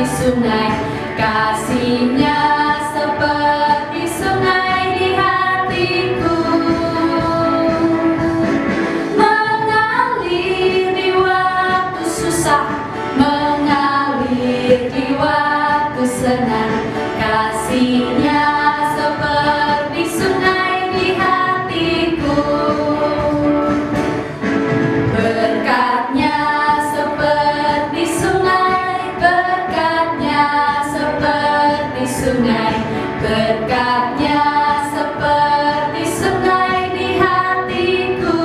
seperti sungai, kasih-Nya seperti sungai di hatiku. Mengalir di waktu susah, mengalir di waktu senang, kasih-Nya seperti sungai di hatiku. Berkat-Nya seperti sungai, berkat-Nya seperti sungai, berkat-Nya seperti sungai di hatiku.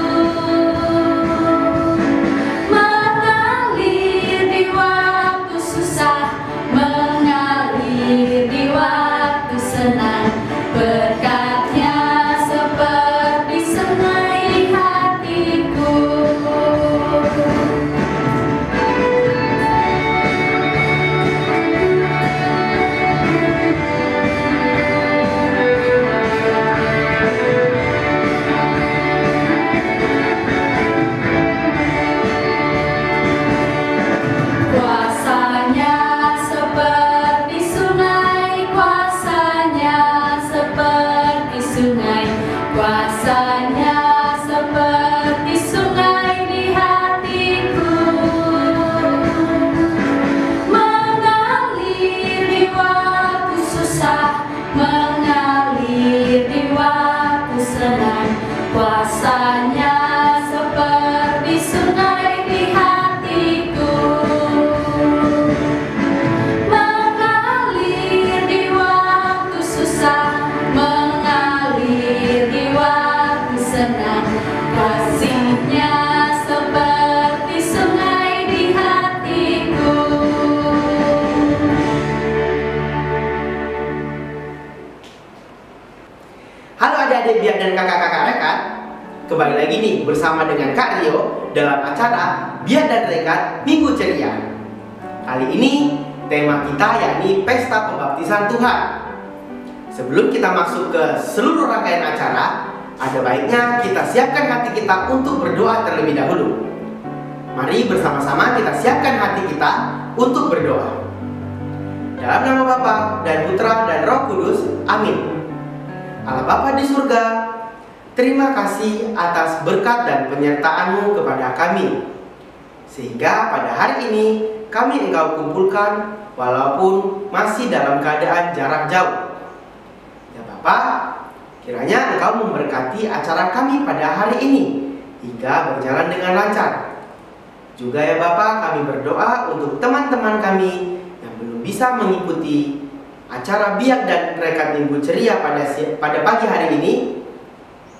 Mengalir di waktu susah, mengalir di waktu senang, berkat-Nya seperti sungai di hatiku. Kuasa-Nya seperti sungai, kuasa-Nya seperti sungai, kuasa-Nya seperti sungai di hatiku. Mengalir di waktu susah, mengalir di waktu senang, kuasa-Nya seperti sungai di hatiku. Mengalir di waktu susah, mengalir di waktu senang, kasih-Nya seperti sungai di hatiku. Halo adik-adik biak dan kakak-kakak rekat, kembali lagi nih bersama dengan Kak Rio dalam acara Biak dan Rekat Minggu Ceria. Kali ini tema kita yakni Pesta Pembaptisan Tuhan. Sebelum kita masuk ke seluruh rangkaian acara, ada baiknya kita siapkan hati kita untuk berdoa terlebih dahulu. Mari bersama-sama kita siapkan hati kita untuk berdoa. Dalam nama Bapa dan Putra dan Roh Kudus, amin. Allah Bapa di surga, terima kasih atas berkat dan penyertaan-Mu kepada kami, sehingga pada hari ini kami Engkau kumpulkan walaupun masih dalam keadaan jarak jauh. Ya Bapa, kiranya Engkau memberkati acara kami pada hari ini hingga berjalan dengan lancar. Juga ya Bapa, kami berdoa untuk teman-teman kami yang belum bisa mengikuti acara Biak dan Rekat Minggu Ceria pada pagi hari ini.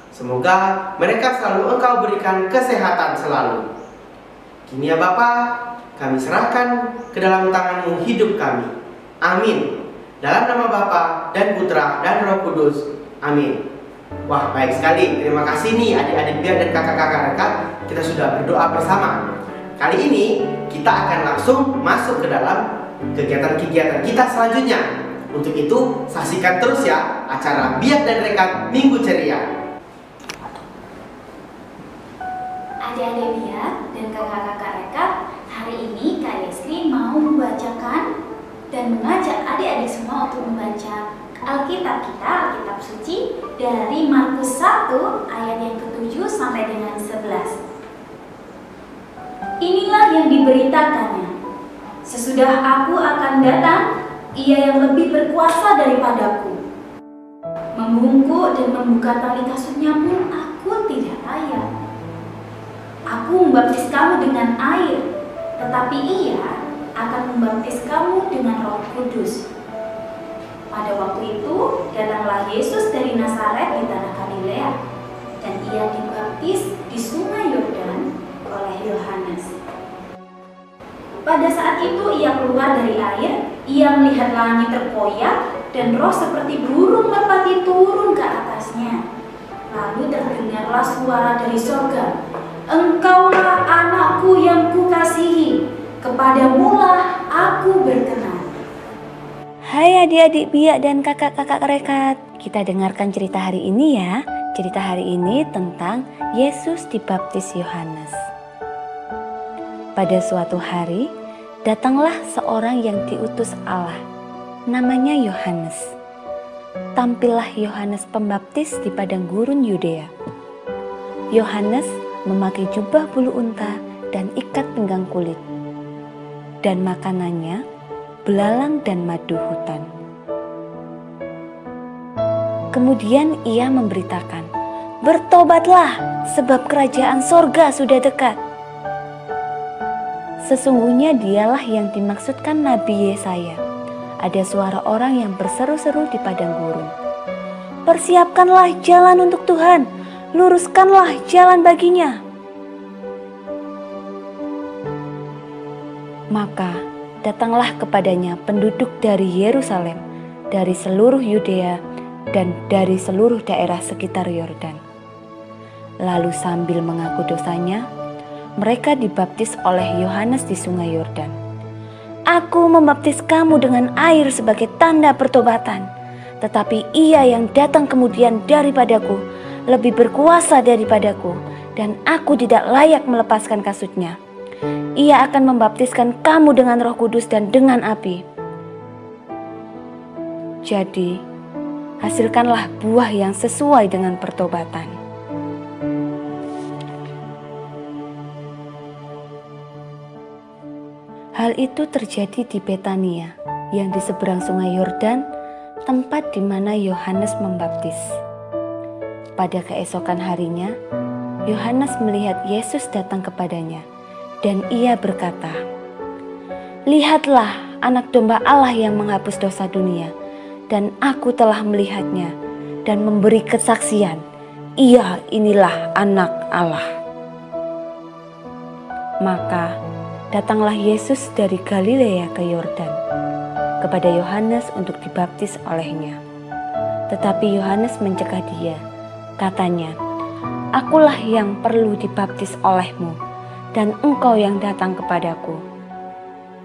Semoga mereka selalu Engkau berikan kesehatan selalu. Kini ya Bapa, kami serahkan ke dalam tangan-Mu hidup kami. Amin. Dalam nama Bapa dan Putra dan Roh Kudus. Amin. Wah, baik sekali. Terima kasih nih adik-adik Biak dan kakak-kakak rekat. Kita sudah berdoa bersama. Kali ini kita akan langsung masuk ke dalam kegiatan-kegiatan kita selanjutnya. Untuk itu, saksikan terus ya acara Biak dan Rekat Minggu Ceria. Adik-adik Biak dan kakak-kakak rekat, hari ini Kak Yesri mau membacakan dan mengajak adik-adik semua untuk membaca Alkitab kita, Alkitab Suci dari Markus 1 ayat yang ke-7 sampai dengan 11. Inilah yang diberitakannya. Sesudah aku akan datang, Ia yang lebih berkuasa daripadaku. Membungkuk dan membuka tali kasutnya pun aku tidak layak. Aku membaptis kamu dengan air, tetapi Ia akan membaptis kamu dengan Roh Kudus. Pada waktu itu, datanglah Yesus dari Nazaret di tanah Galilea, dan Ia dibaptis di sungai Yordan oleh Yohanes. Pada saat itu Ia keluar dari air, Ia melihat langit terkoyak dan roh seperti burung merpati turun ke atasnya. Lalu terdengarlah suara dari sorga, "Engkaulah anakku yang kukasihi, kepadamulah aku berkenan." Hai adik-adik Biak dan kakak-kakak rekat, kita dengarkan cerita hari ini ya. Cerita hari ini tentang Yesus dibaptis Yohanes. Pada suatu hari, datanglah seorang yang diutus Allah, namanya Yohanes. Tampillah Yohanes Pembaptis di padang gurun Yudea. Yohanes memakai jubah bulu unta dan ikat pinggang kulit, dan makanannya belalang dan madu hutan. Kemudian ia memberitakan, "Bertobatlah, sebab kerajaan sorga sudah dekat." Sesungguhnya dialah yang dimaksudkan Nabi Yesaya. Ada suara orang yang berseru-seru di padang gurun, "Persiapkanlah jalan untuk Tuhan, luruskanlah jalan baginya." Maka datanglah kepadanya penduduk dari Yerusalem, dari seluruh Yudea, dan dari seluruh daerah sekitar Yordan. Lalu sambil mengaku dosanya, mereka dibaptis oleh Yohanes di sungai Yordan. "Aku membaptis kamu dengan air sebagai tanda pertobatan, tetapi ia yang datang kemudian daripadaku lebih berkuasa daripadaku, dan aku tidak layak melepaskan kasutnya. Ia akan membaptiskan kamu dengan Roh Kudus dan dengan api." Jadi, hasilkanlah buah yang sesuai dengan pertobatan. Hal itu terjadi di Betania, yang di seberang sungai Yordan, tempat di mana Yohanes membaptis. Pada keesokan harinya, Yohanes melihat Yesus datang kepadanya, dan ia berkata, "Lihatlah anak domba Allah yang menghapus dosa dunia, dan aku telah melihatnya dan memberi kesaksian, ia inilah anak Allah." Maka datanglah Yesus dari Galilea ke Yordan kepada Yohanes untuk dibaptis olehnya. Tetapi Yohanes mencegah dia, katanya, "Akulah yang perlu dibaptis olehmu, dan engkau yang datang kepadaku."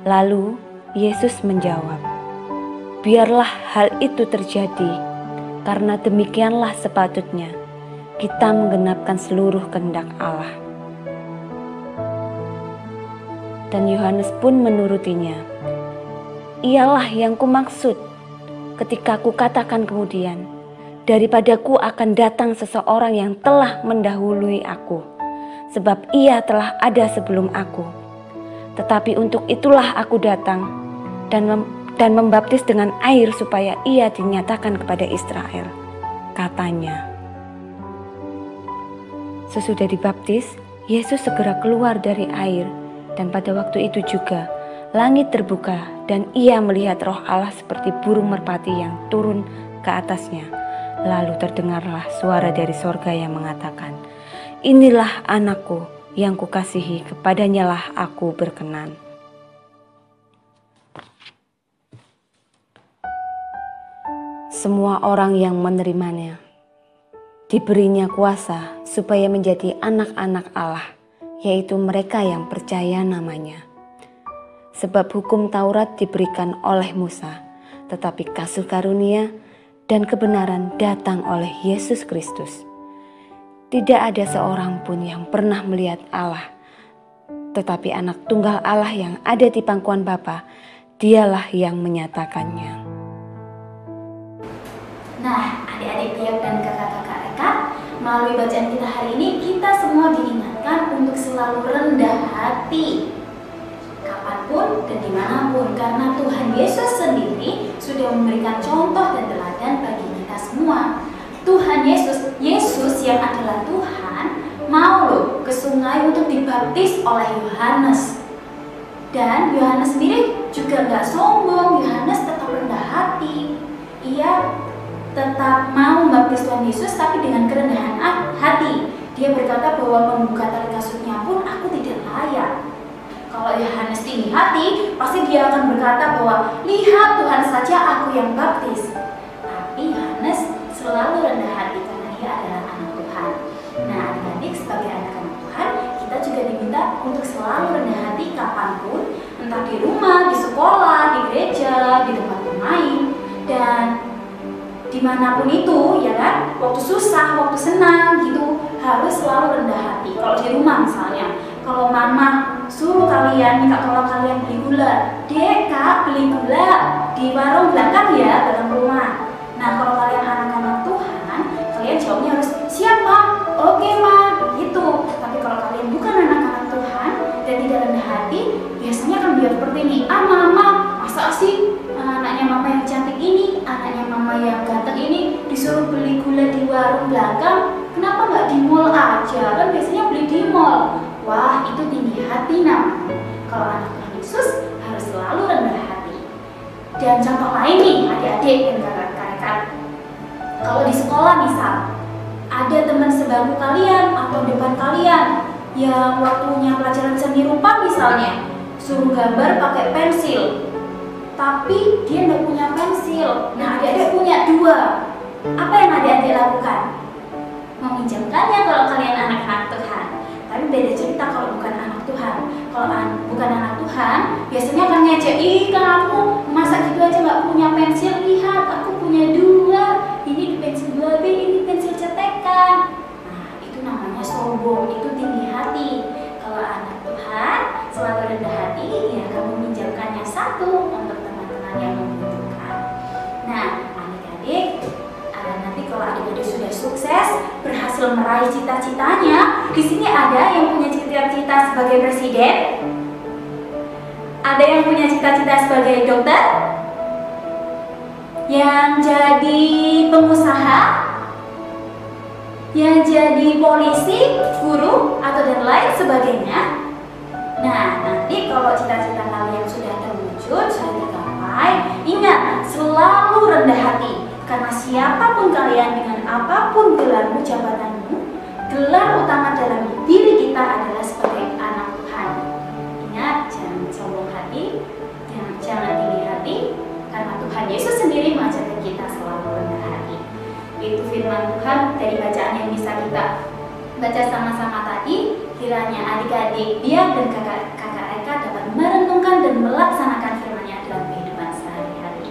Lalu Yesus menjawab, "Biarlah hal itu terjadi, karena demikianlah sepatutnya kita menggenapkan seluruh kehendak Allah." Dan Yohanes pun menurutinya. "Ialah yang kumaksud ketika kukatakan kemudian, daripadaku akan datang seseorang yang telah mendahului aku, sebab ia telah ada sebelum aku. Tetapi untuk itulah aku datang dan membaptis dengan air supaya ia dinyatakan kepada Israel," katanya. Sesudah dibaptis, Yesus segera keluar dari air, dan pada waktu itu juga langit terbuka dan ia melihat Roh Allah seperti burung merpati yang turun ke atasnya. Lalu terdengarlah suara dari sorga yang mengatakan, "Inilah anakku yang kukasihi, kepadanyalah aku berkenan." Semua orang yang menerimanya diberinya kuasa supaya menjadi anak-anak Allah, yaitu mereka yang percaya namanya. Sebab hukum Taurat diberikan oleh Musa, tetapi kasih karunia dan kebenaran datang oleh Yesus Kristus. Tidak ada seorang pun yang pernah melihat Allah, tetapi anak tunggal Allah yang ada di pangkuan Bapa, dialah yang menyatakannya. Nah, adik-adik Biak dan kakak-kakak Reka, melalui bacaan kita hari ini, kita semua diingatkan untuk selalu rendah hati, kapanpun dan dimanapun, karena Tuhan Yesus sendiri sudah memberikan contoh dan teladan bagi kita semua. Tuhan Yesus yang adalah Tuhan, mau loh ke sungai untuk dibaptis oleh Yohanes. Dan Yohanes sendiri juga nggak sombong, Yohanes tetap rendah hati. Ia tetap mau membaptis Tuhan Yesus, tapi dengan kerendahan hati. Dia berkata bahwa membuka tali kasutnya pun aku tidak layak. Kalau Yohanes tinggi hati, pasti dia akan berkata bahwa lihat Tuhan saja aku yang baptis. Tapi Yohanes selalu rendah hati karena dia adalah anak Tuhan. Nah, adik-adik sebagai anak-anak Tuhan, kita juga diminta untuk selalu rendah hati kapanpun, entah di rumah, di sekolah, di gereja, di tempat bermain, dan dimanapun itu, ya kan, waktu susah, waktu senang gitu, harus selalu rendah hati. Kalau di rumah misalnya, kalau mama suruh kalian, minta tolong kalian beli gula. Dek, Kak, beli gula di warung belakang ya, belakang rumah. Nah, kalau kalian anak-anak Tuhan, kalian jawabnya harus siap, Ma. Oke, Ma. Gitu. Tapi kalau kalian bukan anak-anak Tuhan dan tidak rendah hati, biasanya akan biar seperti ini. Ah, Mama, masa sih anaknya Mama yang cantik ini, anaknya Mama yang ganteng ini disuruh beli gula di warung belakang? Kenapa nggak di mall aja? Kan biasanya beli di mall. Wah, itu tinggi hati namanya. Kalau anak Tuhan Yesus harus selalu rendah hati. Dan contoh lain nih, adik-adik dan kakak-kakak. Kalau di sekolah misal, ada teman sebangku kalian atau depan kalian yang waktunya pelajaran seni rupa misalnya, suruh gambar pakai pensil, tapi dia nggak punya pensil. Nah, adik-adik punya dua. Apa yang adik-adik lakukan? Meminjamkannya kalau kalian anak-anak Tuhan. Tapi beda cerita kalau bukan anak Tuhan. Kalau bukan anak Tuhan, biasanya akan ngejek, ih kamu masa gitu aja nggak punya pensil, lihat aku punya dua. Ini pensil 2B, ini pensil cetekan. Nah, itu namanya sombong, itu tinggi hati. Kalau anak Tuhan selalu rendah hati, ya akan meminjamkannya satu untuk teman-teman yang membutuhkan. Nah, adik-adik, nanti kalau adik-adik sudah sukses, berhasil meraih cita-citanya, di sini ada yang punya cita-cita sebagai presiden, ada yang punya cita-cita sebagai dokter, yang jadi pengusaha, yang jadi polisi, guru, atau dan lain sebagainya. Nah, nanti kalau cita-cita kalian sudah terwujud, sudah tercapai, ingat, selalu rendah hati. Karena siapapun kalian dengan apapun gelarmu, jabatanmu, gelar utama dalam diri kita adalah sebagai anak Tuhan. Ingat, jangan sombong hati, jangan tinggi hati, karena Tuhan Yesus sendiri mengajarkan kita selalu rendah hati. Itu firman Tuhan dari bacaan yang bisa kita baca sama-sama tadi. Kiranya adik-adik, biar dan kakak-kakak Eka dapat merenungkan dan melaksanakan firman-Nya dalam kehidupan sehari-hari.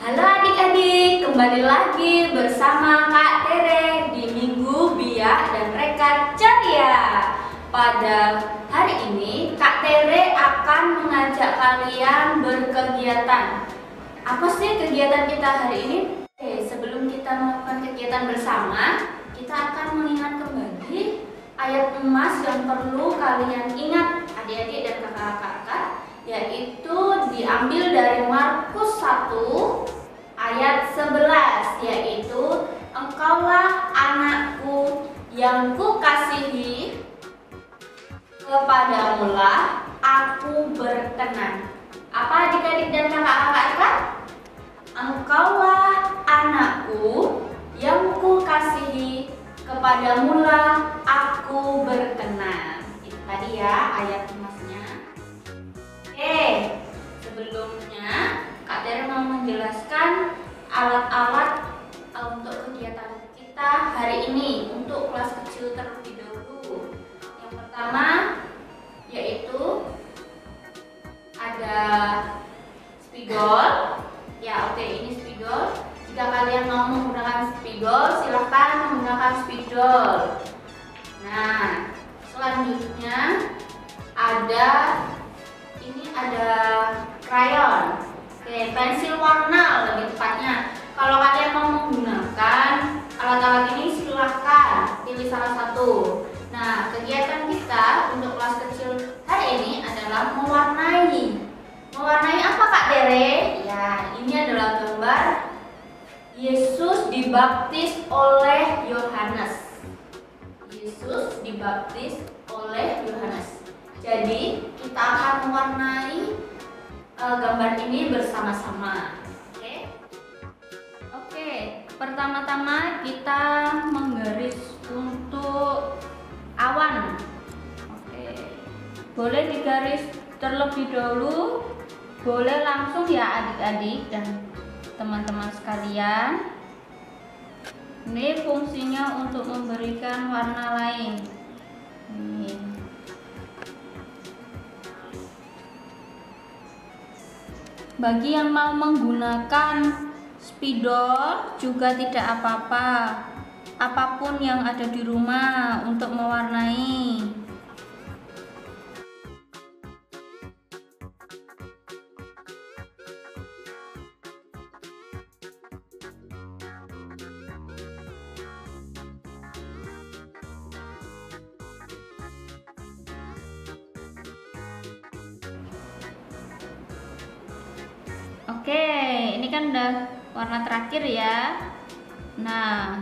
Halo adik-adik, kembali lagi bersama Kak Tere di Minggu Biak dan Rekat Ceria. Pada hari ini Kak Tere akan mengajak kalian berkegiatan. Apa sih kegiatan kita hari ini? Sebelum kita melakukan kegiatan bersama, kita akan mengingat kembali ayat emas yang perlu kalian ingat adik-adik dan kakak-kakak, yaitu diambil dari Markus 1 ayat 11, yaitu engkaulah anakku yang kukasihi, kepadamulah aku berkenan. Apa adik-adik dan kakak-kakak? Engkaulah anakku yang kukasihi, kepadamulah aku berkenan. Itu tadi ya ayat emasnya. Oke, sebelumnya Kak Tere mau menjelaskan alat-alat untuk kegiatan kita hari ini untuk kelas kecil terlebih dahulu. Yang pertama yaitu ada spidol. Ya, oke, ini spidol. Jika kalian mau menggunakan spidol, silahkan menggunakan spidol. Nah, selanjutnya ada krayon. Oke, pensil warna lebih tepatnya. Kalau kalian mau menggunakan alat-alat ini, silahkan pilih salah satu. Nah, kegiatan kita untuk kelas kecil hari ini adalah mewarnai. Mewarnai apa Kak Tere? Ya, ini adalah gambar Yesus dibaptis oleh Yohanes. Yesus dibaptis oleh Yohanes. Jadi, kita akan mewarnai gambar ini bersama-sama. Oke, pertama-tama kita menggaris untuk awan. Oke, boleh digaris terlebih dahulu, boleh langsung ya adik-adik dan teman-teman sekalian. Ini fungsinya untuk memberikan warna lain. Ini. Bagi yang mau menggunakan spidol juga tidak apa-apa. Apapun yang ada di rumah untuk mewarnai. Oke, ini kan udah warna terakhir ya. Nah,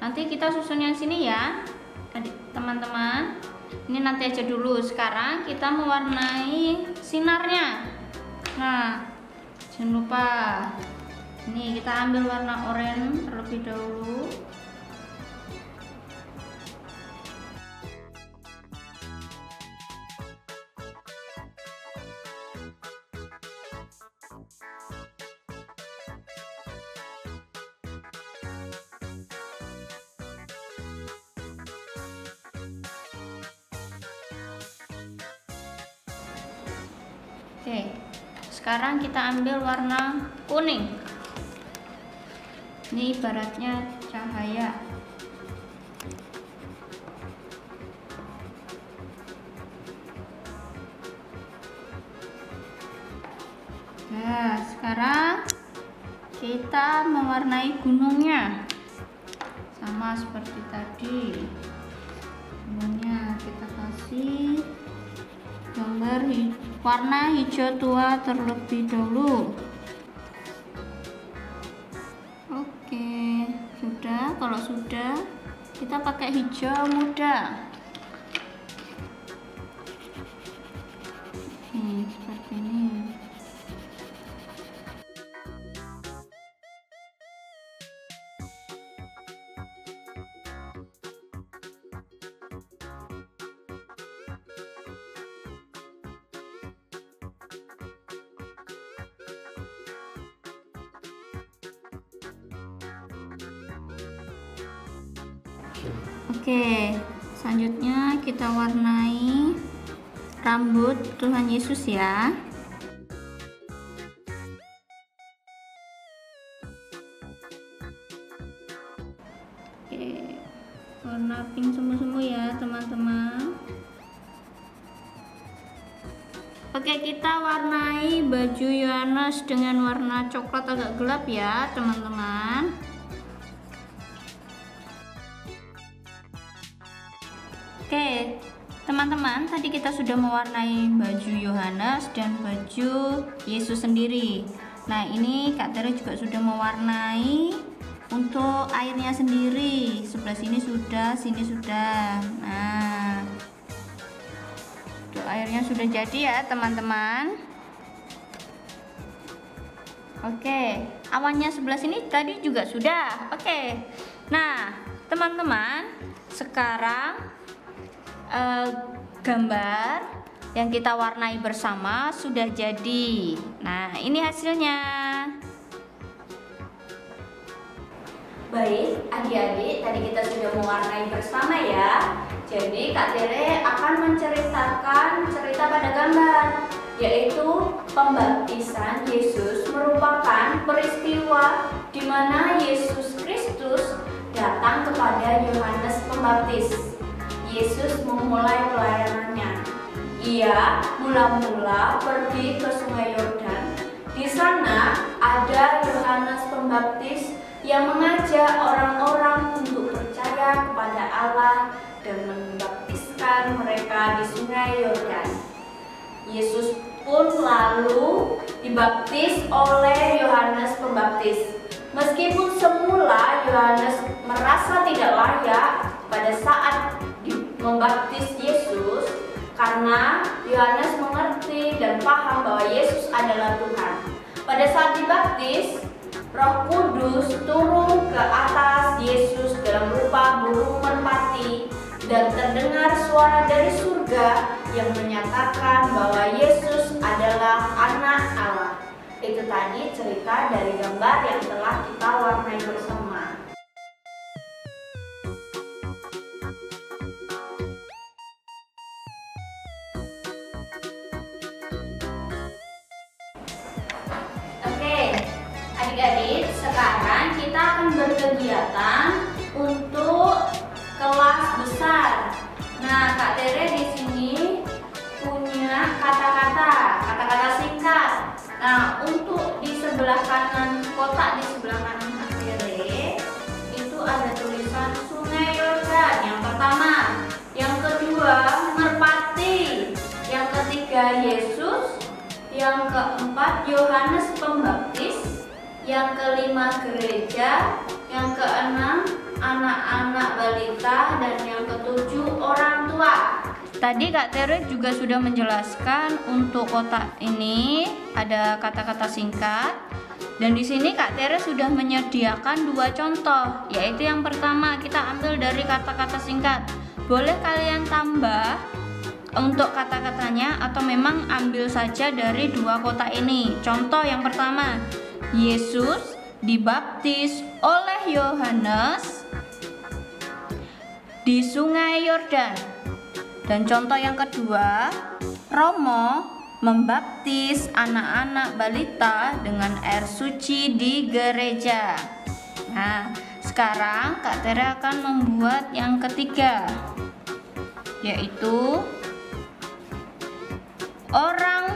nanti kita susun yang sini ya, teman-teman. Ini nanti aja dulu. Sekarang kita mewarnai sinarnya. Nah, jangan lupa. Ini kita ambil warna oranye terlebih dahulu. Oke, sekarang kita ambil warna kuning. Ini ibaratnya cahaya. Nah, sekarang kita mewarnai gunungnya. Sama seperti tadi. Gunungnya kita kasih gambar warna hijau tua terlebih dahulu. Oke, sudah. Kalau sudah, kita pakai hijau muda. Seperti ini. Oke, selanjutnya kita warnai rambut Tuhan Yesus ya. Oke, warna pink semu-semu ya teman-teman. Oke, kita warnai baju Yohanes dengan warna coklat agak gelap ya teman-teman. Oke, teman-teman, tadi kita sudah mewarnai baju Yohanes dan baju Yesus sendiri. Nah, ini Kak Tere juga sudah mewarnai untuk airnya sendiri. Sebelah sini sudah, sini sudah. Nah, untuk airnya sudah jadi ya, teman-teman. Oke, awannya sebelah sini tadi juga sudah. Oke. Nah, teman-teman, sekarang gambar yang kita warnai bersama sudah jadi. Nah, ini hasilnya. Baik, adik-adik, tadi kita sudah mewarnai bersama ya. Jadi Kak Tere akan menceritakan cerita pada gambar, yaitu pembaptisan Yesus merupakan peristiwa di mana Yesus Kristus datang kepada Yohanes Pembaptis. Yesus memulai pelayanannya. Ia mula-mula pergi ke Sungai Yordan. Di sana ada Yohanes Pembaptis yang mengajak orang-orang untuk percaya kepada Allah dan membaptiskan mereka di Sungai Yordan. Yesus pun lalu dibaptis oleh Yohanes Pembaptis. Meskipun semula Yohanes merasa tidak layak pada saat membaptis Yesus, karena Yohanes mengerti dan paham bahwa Yesus adalah Tuhan. Pada saat dibaptis, Roh Kudus turun ke atas Yesus dalam rupa burung merpati dan terdengar suara dari surga yang menyatakan bahwa Yesus adalah Anak Allah. Itu tadi cerita dari gambar yang telah kita warnai bersama. sebelah kanan, kotak di sebelah kanan Kak Tere, itu ada tulisan Sungai Yordan yang pertama. Yang kedua, merpati. Yang ketiga, Yesus. Yang keempat, Yohanes Pembaptis. Yang kelima, gereja. Yang keenam, anak-anak balita. Dan yang ketujuh, orang tua. Tadi Kak Tere juga sudah menjelaskan untuk kotak ini ada kata-kata singkat. Dan di sini Kak Tere sudah menyediakan dua contoh, yaitu yang pertama kita ambil dari kata-kata singkat. Boleh kalian tambah untuk kata-katanya atau memang ambil saja dari dua kotak ini. Contoh yang pertama, Yesus dibaptis oleh Yohanes di Sungai Yordan. Dan contoh yang kedua, Romo membaptis anak-anak balita dengan air suci di gereja. Nah, sekarang Kak Tere akan membuat yang ketiga, yaitu orang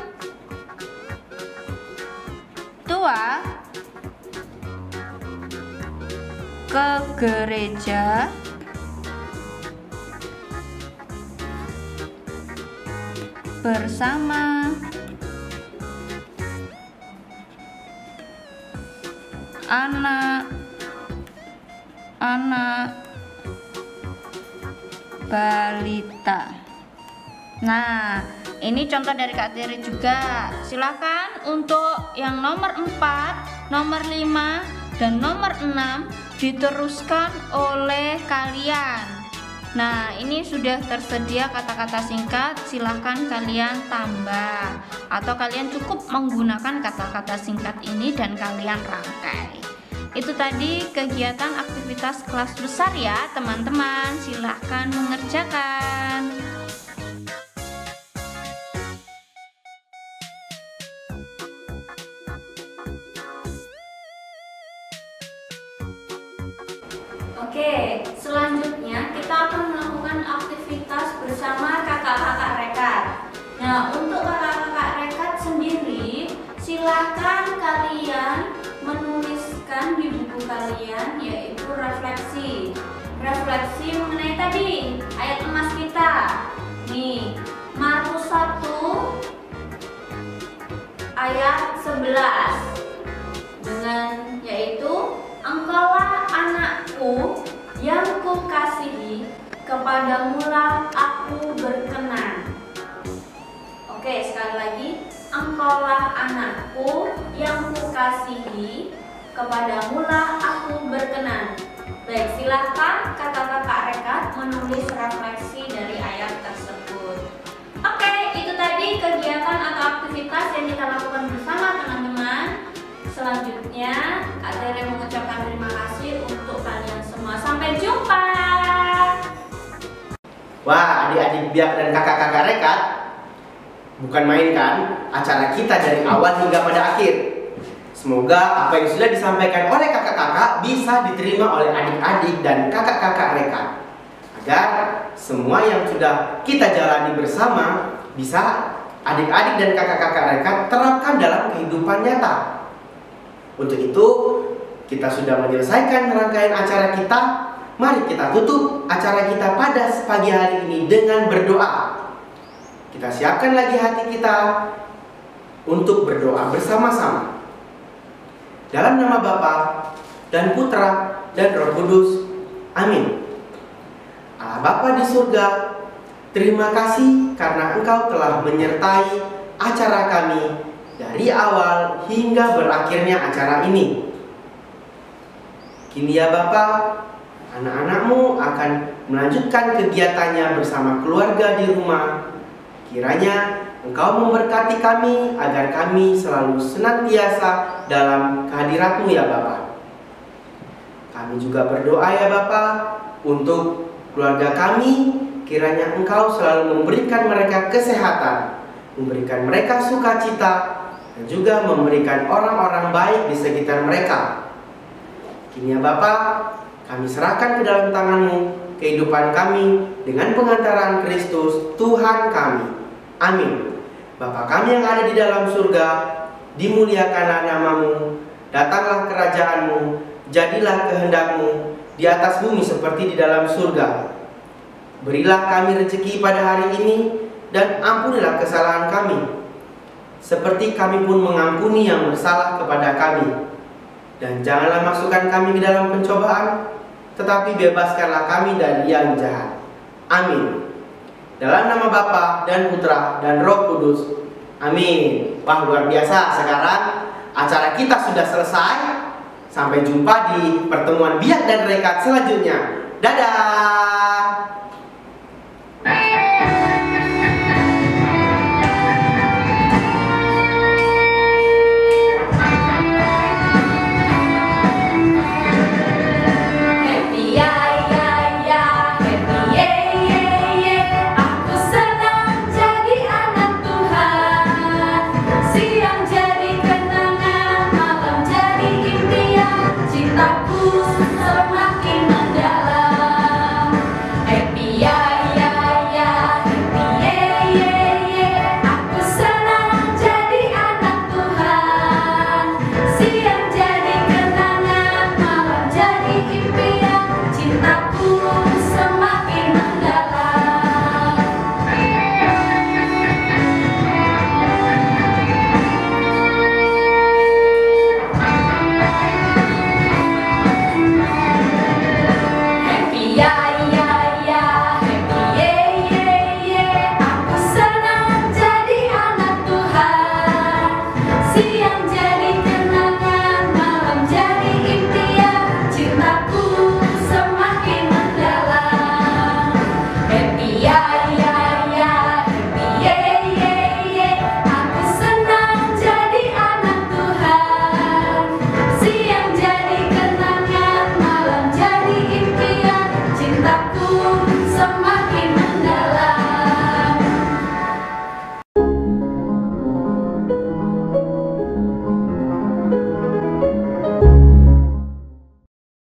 tua ke gereja bersama anak-anak balita. Nah, ini contoh dari Kak Tere juga. Silakan untuk yang nomor 4, nomor 5, dan nomor 6 diteruskan oleh kalian. Nah, ini sudah tersedia kata-kata singkat, silahkan kalian tambah atau kalian cukup menggunakan kata-kata singkat ini dan kalian rangkai. Itu tadi kegiatan aktivitas kelas besar ya teman-teman, silahkan mengerjakan. Oke, selanjutnya kita akan melakukan aktivitas bersama kakak-kakak rekat. Nah, untuk kakak-kakak rekat sendiri, silakan kalian menuliskan di buku kalian, yaitu refleksi. Refleksi mengenai tadi ayat emas kita. Nih, Markus 1 ayat 11 dengan yaitu engkaulah anakku yang kukasihi, kepadamulah aku berkenan. Oke, sekali lagi, engkaulah anakku yang kukasihi, kepadamulah aku berkenan. Baik, silahkan kakak-kakak rekat menulis refleksi dari ayat tersebut. Oke, itu tadi kegiatan atau aktivitas yang kita lakukan bersama teman-teman. Selanjutnya, Kak Tere mengucapkan terima kasih untuk kalian semua. Sampai jumpa. Wah, adik-adik biak dan kakak-kakak rekat, bukan main kan acara kita dari awal hingga pada akhir. Semoga apa yang sudah disampaikan oleh kakak-kakak bisa diterima oleh adik-adik dan kakak-kakak rekat, agar semua yang sudah kita jalani bersama bisa adik-adik dan kakak-kakak rekat terapkan dalam kehidupan nyata. Untuk itu, kita sudah menyelesaikan rangkaian acara kita. Mari kita tutup acara kita pada pagi hari ini dengan berdoa. Kita siapkan lagi hati kita untuk berdoa bersama-sama. Dalam nama Bapa dan Putra dan Roh Kudus. Amin. Allah Bapa di surga, terima kasih karena Engkau telah menyertai acara kami dari awal hingga berakhirnya acara ini. Kini ya Bapa, anak-anak-Mu akan melanjutkan kegiatannya bersama keluarga di rumah. Kiranya Engkau memberkati kami agar kami selalu senantiasa dalam kehadirat-Mu ya Bapa. Kami juga berdoa ya Bapa untuk keluarga kami, kiranya Engkau selalu memberikan mereka kesehatan, memberikan mereka sukacita, dan juga memberikan orang-orang baik di sekitar mereka. Kini ya Bapa, kami serahkan ke dalam tangan-Mu kehidupan kami dengan pengantaran Kristus Tuhan kami. Amin. Bapa kami yang ada di dalam surga, dimuliakanlah namamu, datanglah kerajaanmu, jadilah kehendakmu di atas bumi seperti di dalam surga. Berilah kami rezeki pada hari ini, dan ampunilah kesalahan kami, seperti kami pun mengampuni yang bersalah kepada kami. Dan janganlah masukkan kami ke dalam pencobaan, tetapi bebaskanlah kami dari yang jahat. Amin. Dalam nama Bapa dan Putra dan Roh Kudus. Amin. Wah, luar biasa. Sekarang acara kita sudah selesai. Sampai jumpa di pertemuan biak dan rekat selanjutnya. Dadah. Cintaku